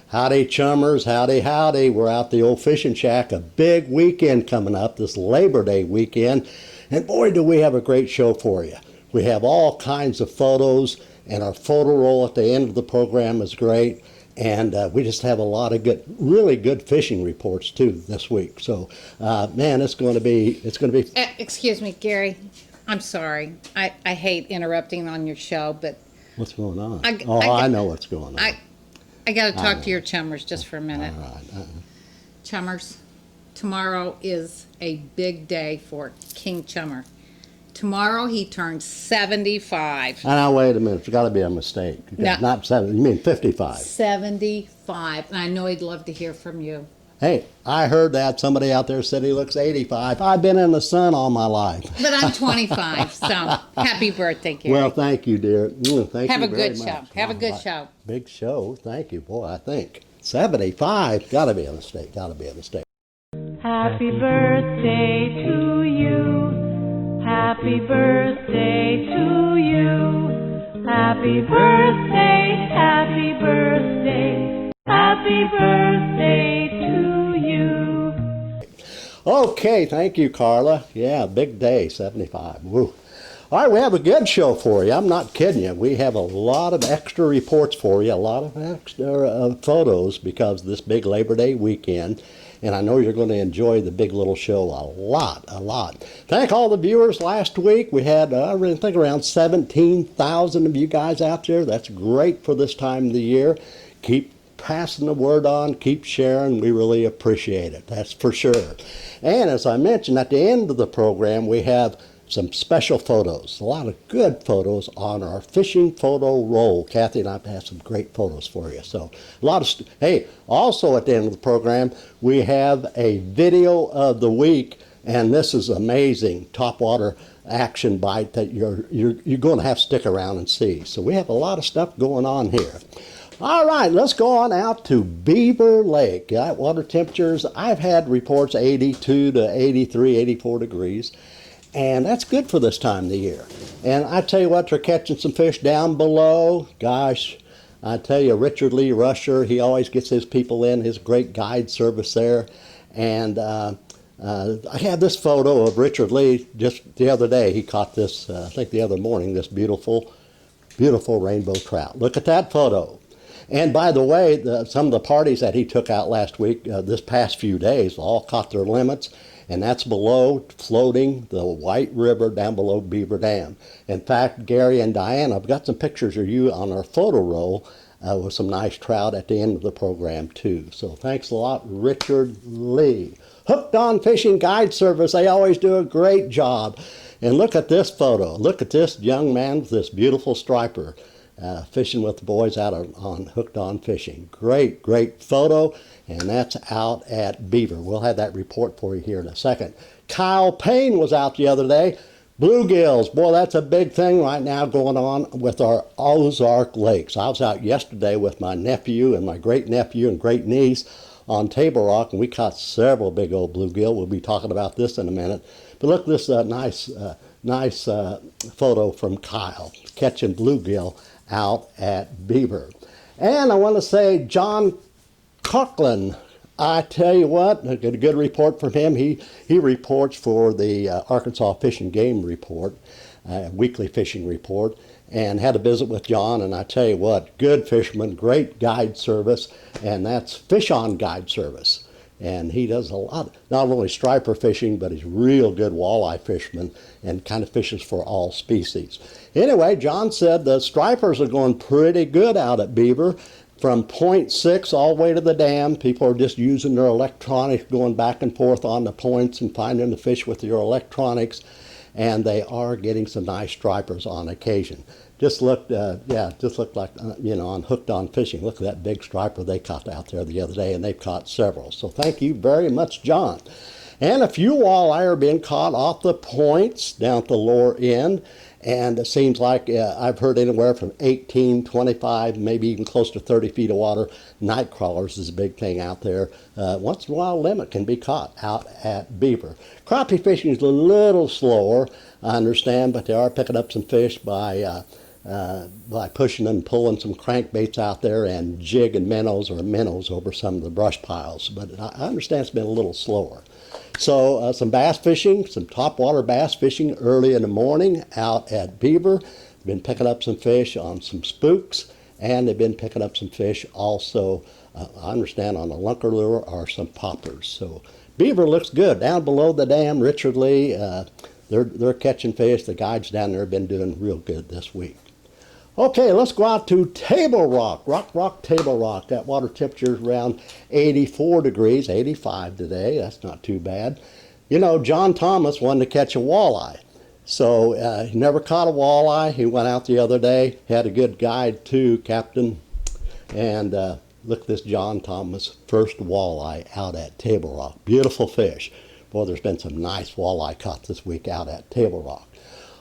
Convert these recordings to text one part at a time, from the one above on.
Howdy, chummers. Howdy, howdy. We're out the old fishing shack. A big weekend coming up, this Labor Day weekend. And boy, do we have a great show for you. We have all kinds of photos, and our photo roll at the end of the program is great. And we just have a lot of good, really good fishing reports too this week. So, man, it's going to be. Excuse me, Gary. I'm sorry. I hate interrupting on your show, but What's going on? I know what's going on. I got to talk to your chummers just for a minute. All right. Chummers, tomorrow is a big day for King Chummer. Tomorrow he turns 75. Now, wait a minute. There's got to be a mistake. No. Not 70. You mean 55. 75. And I know he'd love to hear from you. Hey, I heard that. Somebody out there said he looks 85. I've been in the sun all my life. But I'm 25, so happy birthday, Gary. Well, thank you, dear. Thank Have you a very good much. show. Have a good show. Big show. Thank you. Boy, I think 75. Got to be a mistake. Got to be a mistake. Happy birthday to you. Happy birthday to you. Happy birthday, happy birthday, happy birthday to you. Okay, thank you, Carla. Yeah, big day, 75. Woo. All right, we have a good show for you. I'm not kidding you. We have a lot of extra reports for you, a lot of extra photos because of this big Labor Day weekend. And I know you're going to enjoy the big little show a lot. Thank all the viewers last week. We had, I really think, around 17,000 of you guys out there. That's great for this time of the year. Keep passing the word on, keep sharing. We really appreciate it. That's for sure. And as I mentioned, at the end of the program, we have some special photos, a lot of good photos on our fishing photo roll. Kathy and I have some great photos for you. So a lot of, hey, also at the end of the program, we have a video of the week, and this is amazing topwater action bite that you're going to have to stick around and see. So we have a lot of stuff going on here. All right, let's go on out to Beaver Lake. Water temperatures, I've had reports 82 to 83, 84 degrees. And that's good for this time of the year. And I tell you what, they're catching some fish down below. Gosh, I tell you, Richard Lee Rusher, he always gets his people in, his great guide service there. And I have this photo of Richard Lee just the other day. He caught this, I think the other morning, this beautiful, beautiful rainbow trout. Look at that photo. And by the way, some of the parties that he took out last week, this past few days, all caught their limits. And that's below, floating the White River down below Beaver Dam. In fact, Gary and Diana, I've got some pictures of you on our photo roll with some nice trout at the end of the program too. So thanks a lot, Richard Lee. Hooked on Fishing Guide Service, they always do a great job. And look at this photo. Look at this young man with this beautiful striper. Fishing with the boys out on Hooked on Fishing. Great photo, and that's out at Beaver. We'll have that report for you here in a second. Kyle Payne was out the other day. Bluegills, boy, that's a big thing right now going on with our Ozark lakes. I was out yesterday with my nephew and my great-nephew and great-niece on Table Rock, and we caught several big old bluegill. We'll be talking about this in a minute. But look at this nice photo from Kyle, catching bluegill out at Beaver. And I want to say John Coughlin, I tell you what, I get a good report from him. He reports for the Arkansas Fish and Game Report, weekly fishing report, and had a visit with John, and I tell you what, good fisherman, great guide service, and that's Fish On Guide Service. And he does a lot, not only striper fishing, but he's real good walleye fisherman and kind of fishes for all species. Anyway, John said the stripers are going pretty good out at Beaver. From point 6 all the way to the dam, people are just using their electronics, going back and forth on the points and finding the fish with your electronics. And they are getting some nice stripers on occasion. Just looked like, on Hooked on Fishing. Look at that big striper they caught out there the other day, and they've caught several. So thank you very much, John. And a few walleye are being caught off the points down at the lower end. And it seems like I've heard anywhere from 18, 25, maybe even close to 30 feet of water. Night crawlers is a big thing out there. Once in a while, limit can be caught out at Beaver. Crappie fishing is a little slower, I understand, but they are picking up some fish by by pushing and pulling some crankbaits out there and jigging minnows or minnows over some of the brush piles. But I understand it's been a little slower. So some bass fishing, some topwater bass fishing early in the morning out at Beaver. Been picking up some fish on some spooks, and they've been picking up some fish also, I understand, on a lunker lure or some poppers. So Beaver looks good. Down below the dam, Richard Lee, they're catching fish. The guides down there have been doing real good this week. Okay, let's go out to Table Rock. Rock, Table Rock. That water temperature is around 84 degrees, 85 today. That's not too bad. You know, John Thomas wanted to catch a walleye. So he never caught a walleye. He went out the other day, had a good guide too, Captain. And look at this John Thomas first walleye out at Table Rock. Beautiful fish. Boy, there's been some nice walleye caught this week out at Table Rock.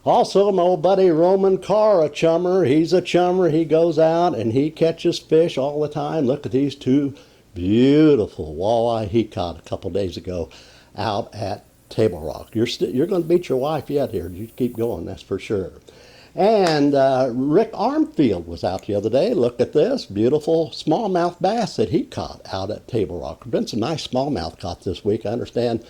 Also, my old buddy Roman Carr, a chummer. He's a chummer. He goes out and he catches fish all the time. Look at these two beautiful walleye he caught a couple days ago out at Table Rock. You're going to beat your wife yet here. You keep going, that's for sure. And Rick Armfield was out the other day. Look at this beautiful smallmouth bass that he caught out at Table Rock. There's been some nice smallmouth caught this week. I understand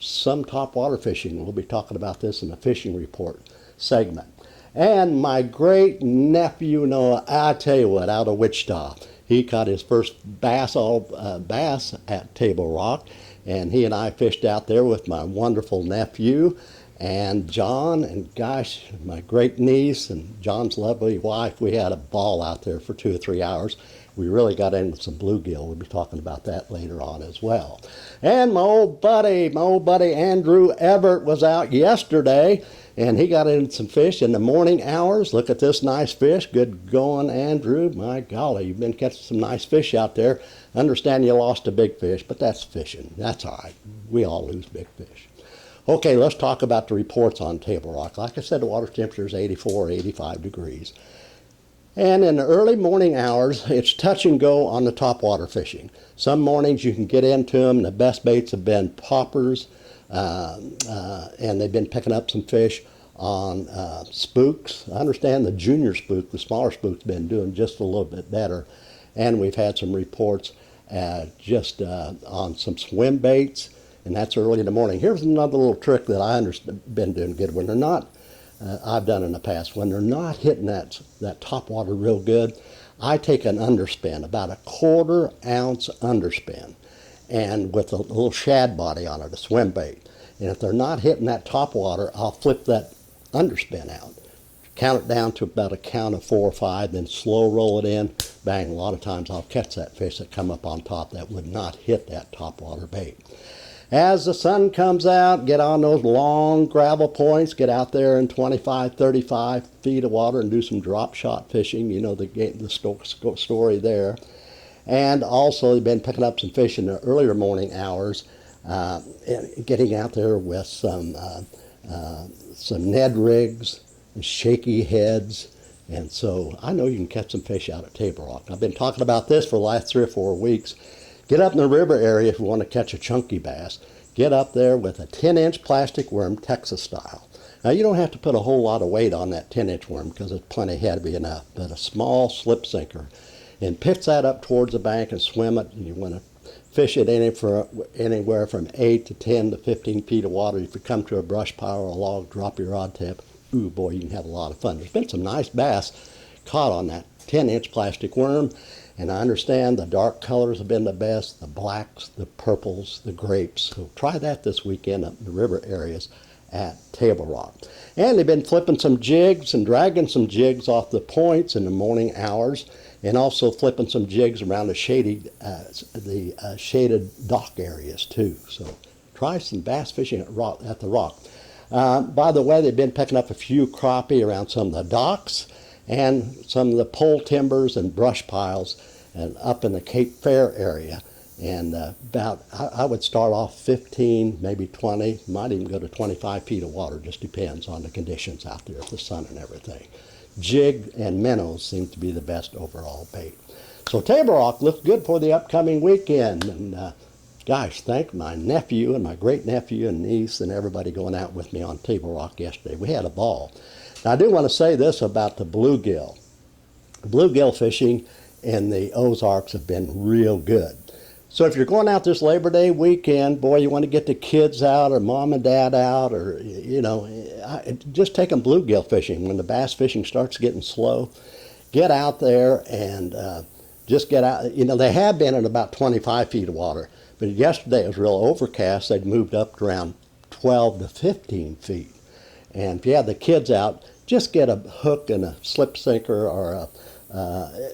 some topwater fishing. We'll be talking about this in the fishing report segment. And my great nephew Noah, I tell you what, out of Wichita, he caught his first bass at Table Rock, and he and I fished out there with my wonderful nephew and John, and gosh, my great niece and John's lovely wife. We had a ball out there for 2 or 3 hours. We really got into some bluegill. We'll be talking about that later on as well. And my old buddy Andrew Everett was out yesterday, and he got into some fish in the morning hours. Look at this nice fish. Good going, Andrew. My golly, you've been catching some nice fish out there. Understand you lost a big fish, but that's fishing. That's all right. We all lose big fish. Okay, let's talk about the reports on Table Rock. Like I said, the water temperature is 84, 85 degrees. And in the early morning hours, it's touch and go on the topwater fishing. Some mornings you can get into them. The best baits have been poppers, and they've been picking up some fish on spooks. I understand the junior spook, the smaller spook's been doing just a little bit better. And we've had some reports just on some swim baits, and that's early in the morning. Here's another little trick that I've been doing good. When they're not, I've done in the past, when they're not hitting that top water real good, I take an underspin, about a 1/4 ounce underspin, and with a little shad body on it, a swim bait. And if they're not hitting that top water, I'll flip that underspin out. Count it down to about a count of 4 or 5, then slow roll it in, bang. A lot of times I'll catch that fish that come up on top that would not hit that top water bait. As the sun comes out, get on those long gravel points, get out there in 25, 35 feet of water and do some drop shot fishing. You know the story there. And also they've been picking up some fish in the earlier morning hours, getting out there with some Ned rigs, and shaky heads. And so I know you can catch some fish out at Table Rock. I've been talking about this for the last 3 or 4 weeks. Get up in the river area if you want to catch a chunky bass. Get up there with a 10-inch plastic worm, Texas style. Now you don't have to put a whole lot of weight on that 10-inch worm because it's plenty heavy enough, but a small slip sinker. And pitch that up towards the bank and swim it. And you want to fish it anywhere from 8 to 10 to 15 feet of water. If you come to a brush pile or a log, drop your rod tip. Ooh, boy, you can have a lot of fun. There's been some nice bass caught on that 10-inch plastic worm. And I understand the dark colors have been the best, the blacks, the purples, the grapes. So try that this weekend up in the river areas at Table Rock. And they've been flipping some jigs and dragging some jigs off the points in the morning hours, and also flipping some jigs around the shaded dock areas too. So try some bass fishing at the Rock. By the way, they've been picking up a few crappie around some of the docks and some of the pole timbers and brush piles and up in the Cape Fair area. And I would start off 15, maybe 20, might even go to 25 feet of water, just depends on the conditions out there, the sun and everything. Jig and minnows seem to be the best overall bait. So Table Rock looks good for the upcoming weekend. And gosh, thank my nephew and my great nephew and niece and everybody going out with me on Table Rock yesterday. We had a ball. Now, I do want to say this about the bluegill. Bluegill fishing in the Ozarks have been real good. So if you're going out this Labor Day weekend, boy, you want to get the kids out or mom and dad out, or, just take them bluegill fishing. When the bass fishing starts getting slow, get out there and just get out. They have been at about 25 feet of water, but yesterday it was real overcast. They'd moved up to around 12 to 15 feet. And if you have the kids out, just get a hook and a slip sinker or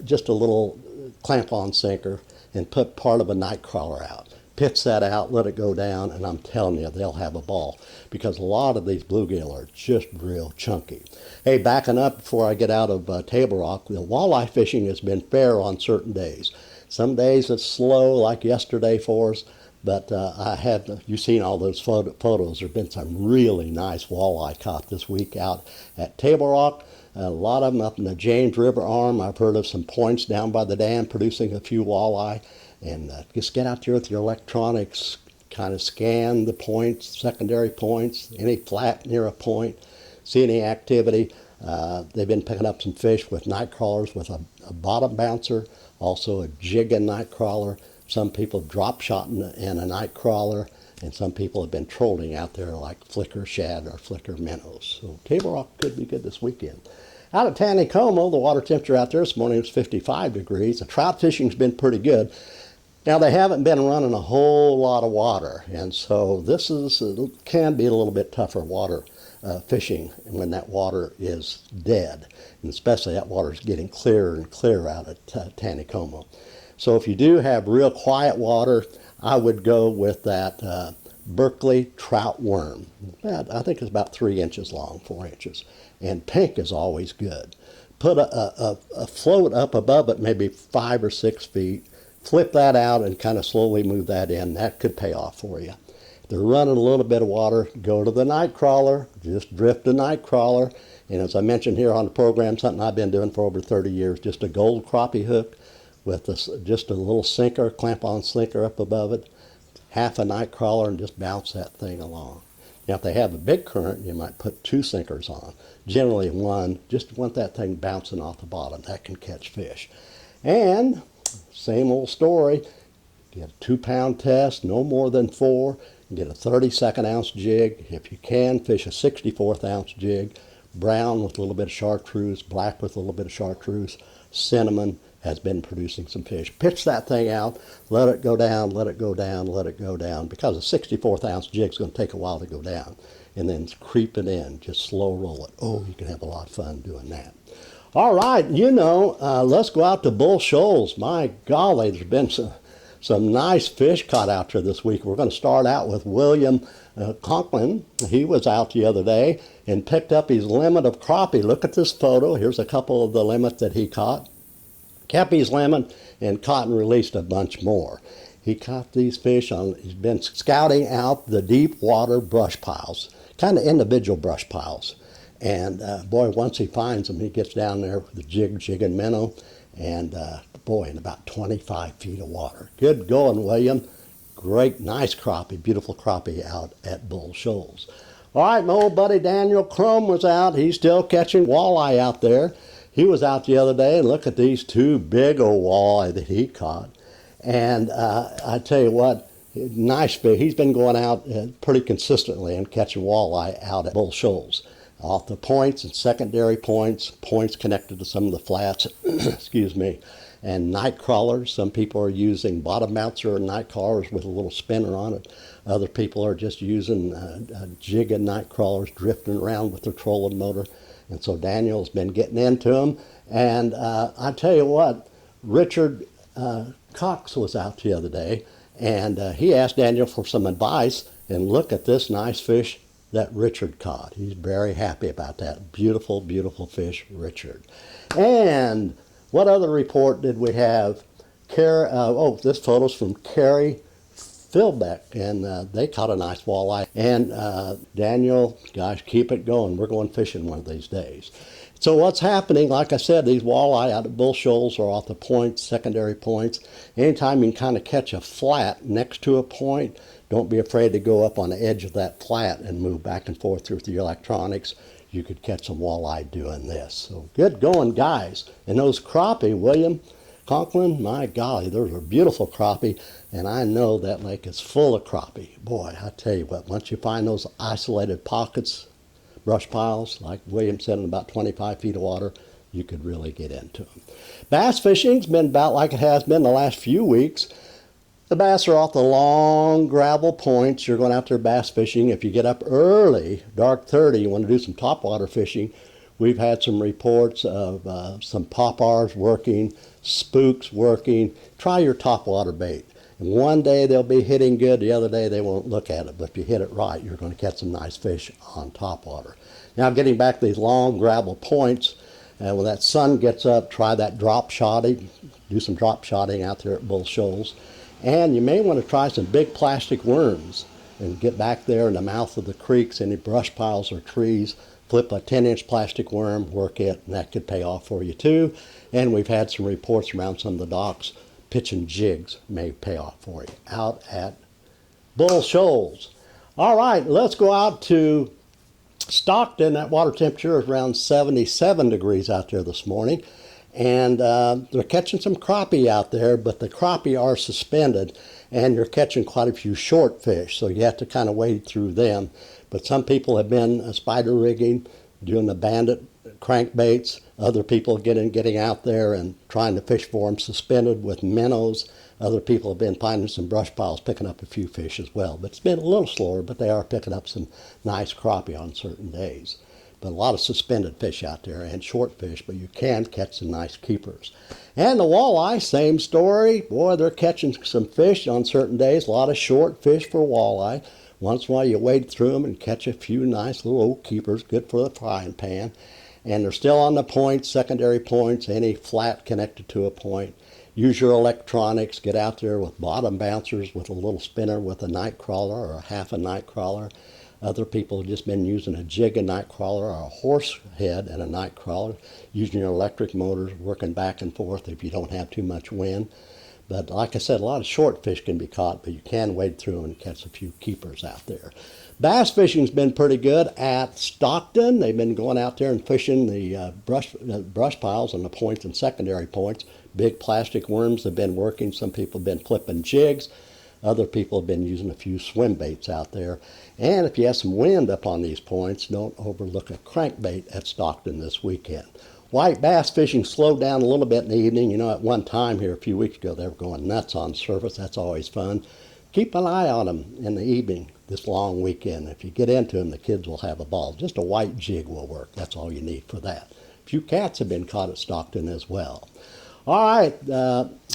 just a little clamp-on sinker and put part of a night crawler out. Pitch that out, let it go down, and I'm telling you, they'll have a ball because a lot of these bluegill are just real chunky. Hey, backing up before I get out of Table Rock, the walleye fishing has been fair on certain days. Some days it's slow, like yesterday for us, but you've seen all those photos. There have been some really nice walleye caught this week out at Table Rock. A lot of them up in the James River arm. I've heard of some points down by the dam producing a few walleye. And just get out there with your electronics, kind of scan the points, secondary points, any flat near a point, see any activity. They've been picking up some fish with night crawlers with a bottom bouncer, also a jig and night crawler. Some people drop shot in a night crawler, and some people have been trolling out there like flicker shad or flicker minnows. So Table Rock could be good this weekend. Out at Taneycomo, the water temperature out there this morning was 55 degrees. The trout fishing's been pretty good. Now, they haven't been running a whole lot of water, and so this can be a little bit tougher water fishing when that water is dead, and especially that water is getting clearer and clearer out at Taneycomo. So if you do have real quiet water, I would go with that Berkeley trout worm. I think it's about 3 inches long, 4 inches. And pink is always good. Put a float up above it, maybe 5 or 6 feet. Flip that out and kind of slowly move that in. That could pay off for you. If they're running a little bit of water, go to the night crawler. Just drift a night crawler. And as I mentioned here on the program, something I've been doing for over 30 years, just a gold crappie hook with just a little sinker, clamp-on sinker up above it, half a night crawler, and just bounce that thing along. Now, if they have a big current, you might put 2 sinkers on. Generally 1, just want that thing bouncing off the bottom. That can catch fish. And same old story, get a 2-pound test, no more than 4. Get a 32nd ounce jig. If you can, fish a 64th ounce jig. Brown with a little bit of chartreuse, black with a little bit of chartreuse, cinnamon has been producing some fish. Pitch that thing out, let it go down, let it go down, let it go down, because a 64th ounce jig is going to take a while to go down. And then creep it in, just slow roll it. Oh, you can have a lot of fun doing that. All right, let's go out to Bull Shoals. My golly, there's been some nice fish caught out there this week. We're going to start out with William Conklin. He was out the other day and picked up his limit of crappie. Look at this photo. Here's a couple of the limits that he caught. Kept his limit and caught and released a bunch more. He caught these fish he's been scouting out the deep water brush piles, kind of individual brush piles. And boy, once he finds them, he gets down there with the jig and minnow, and boy, in about 25 feet of water. Good going, William. Great, nice crappie, beautiful crappie out at Bull Shoals. All right, my old buddy Daniel Crum was out. He's still catching walleye out there. He was out the other day, and look at these 2 big old walleye that he caught. And I tell you what, nice fish. He's been going out pretty consistently and catching walleye out at Bull Shoals. Off the points and secondary points connected to some of the flats, excuse me, and night crawlers. Some people are using bottom bouncer and night crawlers with a little spinner on it. Other people are just using jig and night crawlers, drifting around with their trolling motor. And so Daniel's been getting into them. And I tell you what, Richard Cox was out the other day, and he asked Daniel for some advice. And look at this nice fish that Richard caught. He's very happy about that. Beautiful, beautiful fish, Richard. And what other report did we have? This photo's from Carrie Philbeck, and they caught a nice walleye. And Daniel, gosh, keep it going. We're going fishing one of these days. So what's happening, like I said, these walleye out at Bull Shoals are off the points, secondary points. Anytime you can kind of catch a flat next to a point, don't be afraid to go up on the edge of that flat and move back and forth through your electronics. you could catch some walleye doing this. So good going, guys. And those crappie, William Conklin, my golly, those are beautiful crappie, and I know that lake is full of crappie. Boy, I tell you what, once you find those isolated pockets, brush piles, like William said, in about 25 feet of water, you could really get into them. Bass fishing's been about like it has been the last few weeks. The bass are off the long gravel points. You're going out there bass fishing. If you get up early, dark 30, you want to do some topwater fishing. We've had some reports of some poppars working, spooks working. Try your topwater bait. And one day they'll be hitting good, the other day they won't look at it. But if you hit it right, you're going to catch some nice fish on topwater. Now getting back to these long gravel points, when that sun gets up, try that drop shotting. Do some drop shotting out there at Bull Shoals. And you may want to try some big plastic worms and get back there in the mouth of the creeks, any brush piles or trees. Flip a 10-inch plastic worm, work it, and that could pay off for you too. And we've had some reports around some of the docks, pitching jigs may pay off for you out at Bull Shoals. All right, let's go out to Stockton. That water temperature is around 77 degrees out there this morning. And they're catching some crappie out there, but the crappie are suspended, and you're catching quite a few short fish, so you have to kind of wade through them. But some people have been spider rigging, doing the bandit crankbaits. Other people getting out there and trying to fish for them suspended with minnows. Other people have been finding some brush piles, picking up a few fish as well. But it's been a little slower, but they are picking up some nice crappie on certain days. But a lot of suspended fish out there and short fish, but you can catch some nice keepers. And the walleye, same story. Boy, they're catching some fish on certain days. A lot of short fish for walleye. Once in a while you wade through them and catch a few nice little old keepers, good for the frying pan. And they're still on the points, secondary points, any flat connected to a point. Use your electronics, get out there with bottom bouncers with a little spinner with a night crawler or half a night crawler. Other people have just been using a jig and night crawler or a horse head and a night crawler, using your electric motors, working back and forth if you don't have too much wind. But like I said, a lot of short fish can be caught, but you can wade through them and catch a few keepers out there. Bass fishing's been pretty good at Stockton. They've been going out there and fishing the brush piles on the points and secondary points. Big plastic worms have been working. Some people have been flipping jigs. Other people have been using a few swim baits out there. And if you have some wind up on these points, don't overlook a crankbait at Stockton this weekend. White bass fishing slowed down a little bit in the evening. You know, at one time here a few weeks ago, they were going nuts on surface. That's always fun. Keep an eye on them in the evening this long weekend. If you get into them, the kids will have a ball. Just a white jig will work. That's all you need for that. A few cats have been caught at Stockton as well. All right,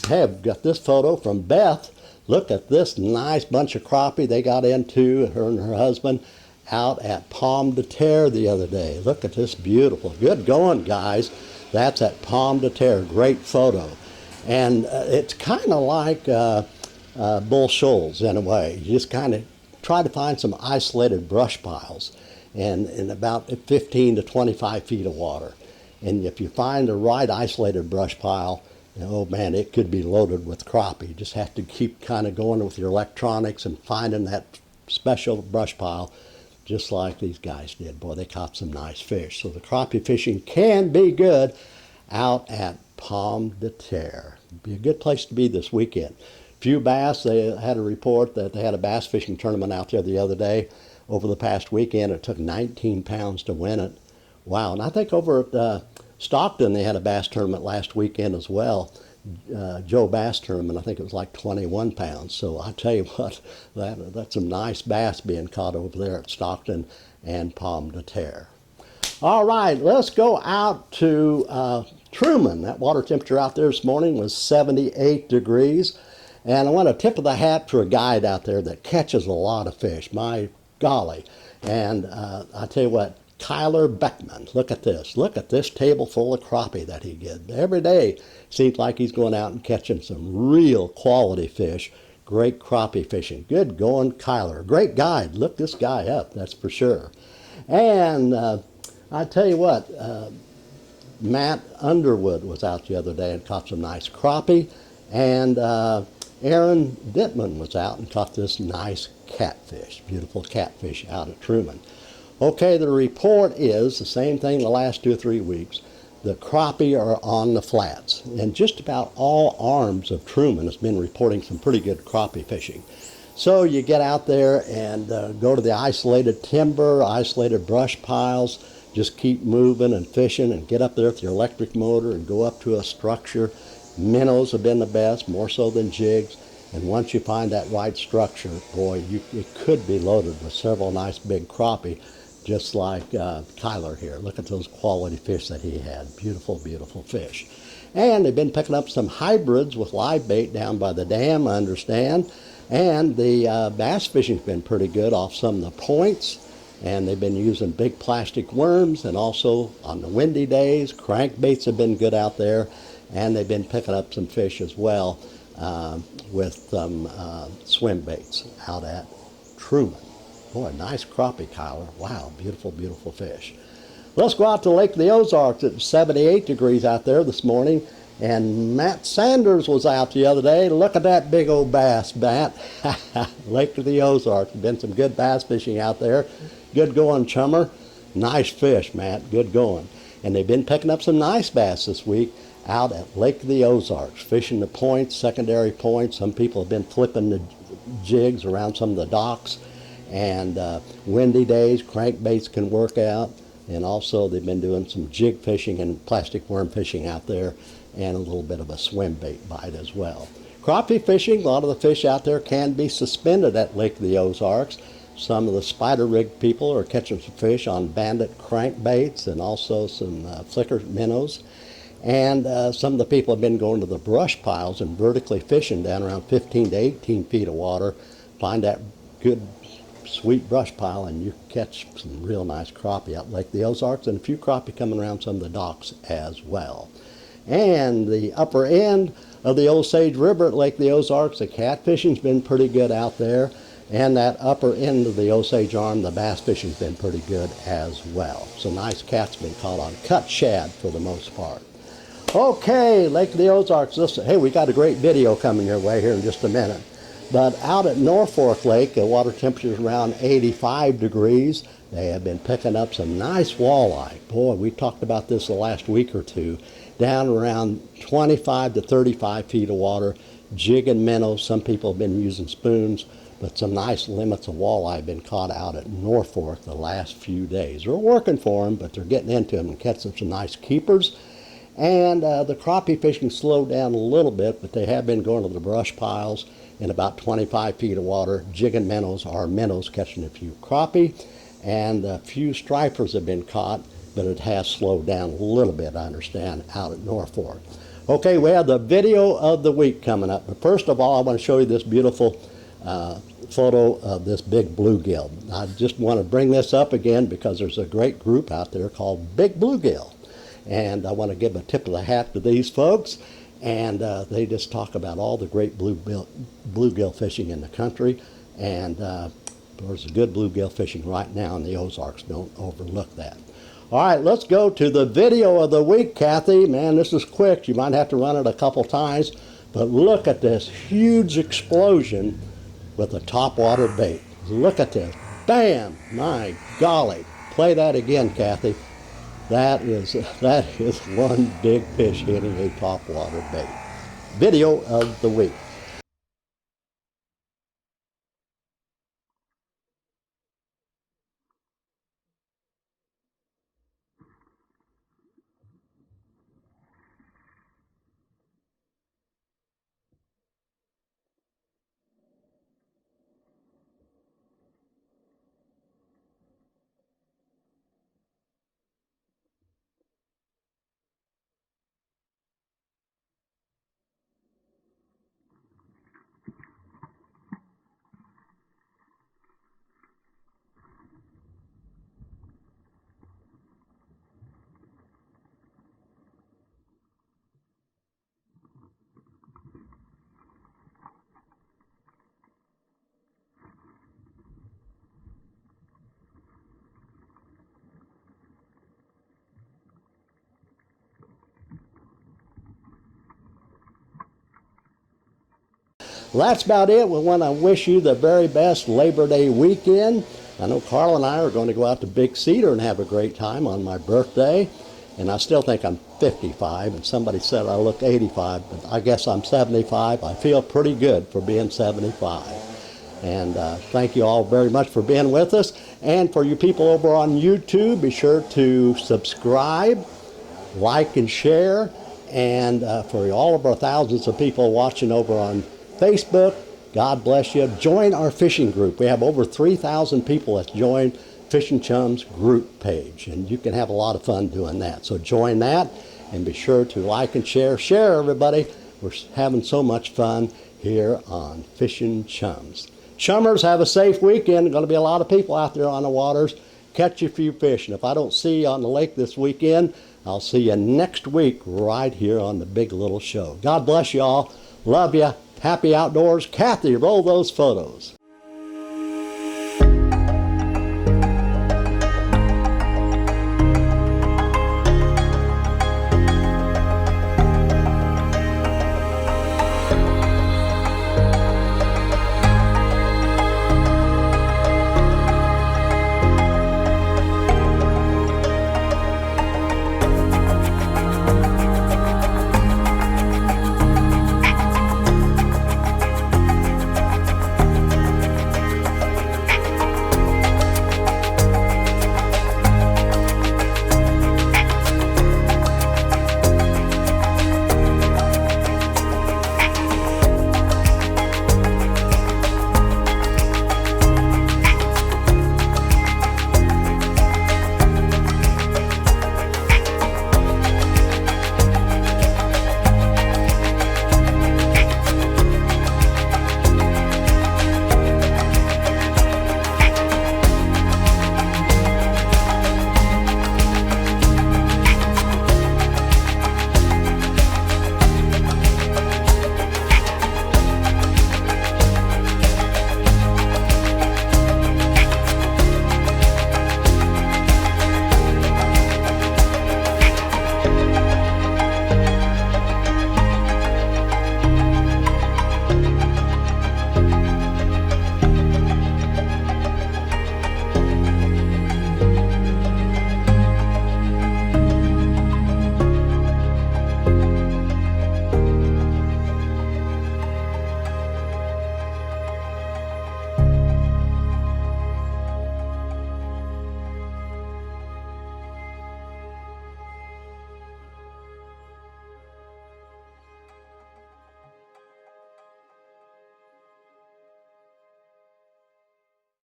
hey, I've got this photo from Beth. Look at this nice bunch of crappie they got into, her and her husband, out at Pomme de Terre the other day. Look at this beautiful. Good going, guys. That's at Pomme de Terre. Great photo. And it's kind of like Bull Shoals in a way. You just kind of try to find some isolated brush piles and in about 15 to 25 feet of water. And if you find the right isolated brush pile, oh man, it could be loaded with crappie. You just have to keep kind of going with your electronics and finding that special brush pile, just like these guys did. Boy, they caught some nice fish. So the crappie fishing can be good out at Pomme de Terre. Be a good place to be this weekend. Few bass. They had a report that they had a bass fishing tournament out there the other day. Over the past weekend, it took 19 pounds to win it. Wow. And I think over at Stockton, they had a bass tournament last weekend as well. Joe Bass tournament, I think it was like 21 pounds. So I tell you what, that's some nice bass being caught over there at Stockton and Pomme de Terre. All right, let's go out to Truman. That water temperature out there this morning was 78 degrees. And I want a tip of the hat for a guide out there that catches a lot of fish. My golly. And I tell you what, Kyler Beckman, look at this. Look at this table full of crappie that he gets. Every day seems like he's going out and catching some real quality fish. Great crappie fishing. Good going, Kyler. Great guide. Look this guy up, that's for sure. And I tell you what, Matt Underwood was out the other day and caught some nice crappie. And Aaron Dittman was out and caught this nice catfish, beautiful catfish out at Truman. Okay, the report is the same thing the last 2 or 3 weeks. The crappie are on the flats, and just about all arms of Truman has been reporting some pretty good crappie fishing. So you get out there and go to the isolated timber, isolated brush piles, just keep moving and fishing and get up there with your electric motor and go up to a structure. Minnows have been the best, more so than jigs. And once you find that right structure, boy, it could be loaded with several nice big crappie, just like Kyler here. Look at those quality fish that he had. Beautiful, beautiful fish. And they've been picking up some hybrids with live bait down by the dam, I understand. And the bass fishing's been pretty good off some of the points. And they've been using big plastic worms, and also on the windy days, crankbaits have been good out there. And they've been picking up some fish as well with some swim baits out at Truman. Boy, nice crappie, Kyler. Wow, beautiful, beautiful fish. Let's go out to Lake of the Ozarks. It's 78 degrees out there this morning. And Matt Sanders was out the other day. Look at that big old bass, Matt. Lake of the Ozarks. Been some good bass fishing out there. Good going, chummer. Nice fish, Matt. Good going. And they've been picking up some nice bass this week out at Lake of the Ozarks, fishing the points, secondary points. Some people have been flipping the jigs around some of the docks. And windy days, crankbaits can work out. And also they've been doing some jig fishing and plastic worm fishing out there, and a little bit of a swim bait bite as well. Crappie fishing, a lot of the fish out there can be suspended at Lake of the Ozarks. Some of the spider rig people are catching some fish on bandit crankbaits and also some flicker minnows. And some of the people have been going to the brush piles and vertically fishing down around 15 to 18 feet of water. Find that good sweet brush pile and you catch some real nice crappie out Lake of the Ozarks, and a few crappie coming around some of the docks as well. And the upper end of the Osage River at Lake of the Ozarks, the catfishing's been pretty good out there. And that upper end of the Osage Arm, the bass fishing's been pretty good as well. So nice cat's been caught on cut shad for the most part. Okay, Lake of the Ozarks, listen, hey, we got a great video coming your way here in just a minute. But out at Norfolk Lake, the water temperature is around 85 degrees. They have been picking up some nice walleye. Boy, we talked about this the last week or two. Down around 25 to 35 feet of water, jigging minnows. Some people have been using spoons, but some nice limits of walleye have been caught out at Norfolk the last few days. They're working for them, but they're getting into them and catching some nice keepers. And the crappie fishing slowed down a little bit, but they have been going to the brush piles in about 25 feet of water, jigging minnows or minnows, catching a few crappie. And a few stripers have been caught, but it has slowed down a little bit, I understand, out at Norfolk. Okay, we have the video of the week coming up. But first of all, I want to show you this beautiful photo of this big bluegill. I just want to bring this up again because there's a great group out there called Big Bluegill. And I want to give a tip of the hat to these folks. And they just talk about all the great bluegill fishing in the country. And there's good bluegill fishing right now in the Ozarks. Don't overlook that. All right, let's go to the video of the week, Kathy. Man, this is quick. You might have to run it a couple times. But look at this huge explosion with a topwater bait. Look at this. Bam! My golly. Play that again, Kathy. That is one big fish hitting a topwater bait. Video of the week. Well, that's about it. We want to wish you the very best Labor Day weekend. I know Carla and I are going to go out to Big Cedar and have a great time on my birthday. And I still think I'm 55, and somebody said I look 85, but I guess I'm 75. I feel pretty good for being 75. And thank you all very much for being with us. And for you people over on YouTube, be sure to subscribe, like, and share. And for all of our thousands of people watching over on Facebook, God bless you. Join our fishing group. We have over 3,000 people that's joined Fishing Chums group page, and you can have a lot of fun doing that. So join that, and be sure to like and share. Share, everybody. We're having so much fun here on Fishing Chums. Chummers, have a safe weekend. There's going to be a lot of people out there on the waters. Catch a few fish, and if I don't see you on the lake this weekend, I'll see you next week right here on the Big Little Show. God bless you all. Love you. Happy outdoors. Kathy, roll those photos.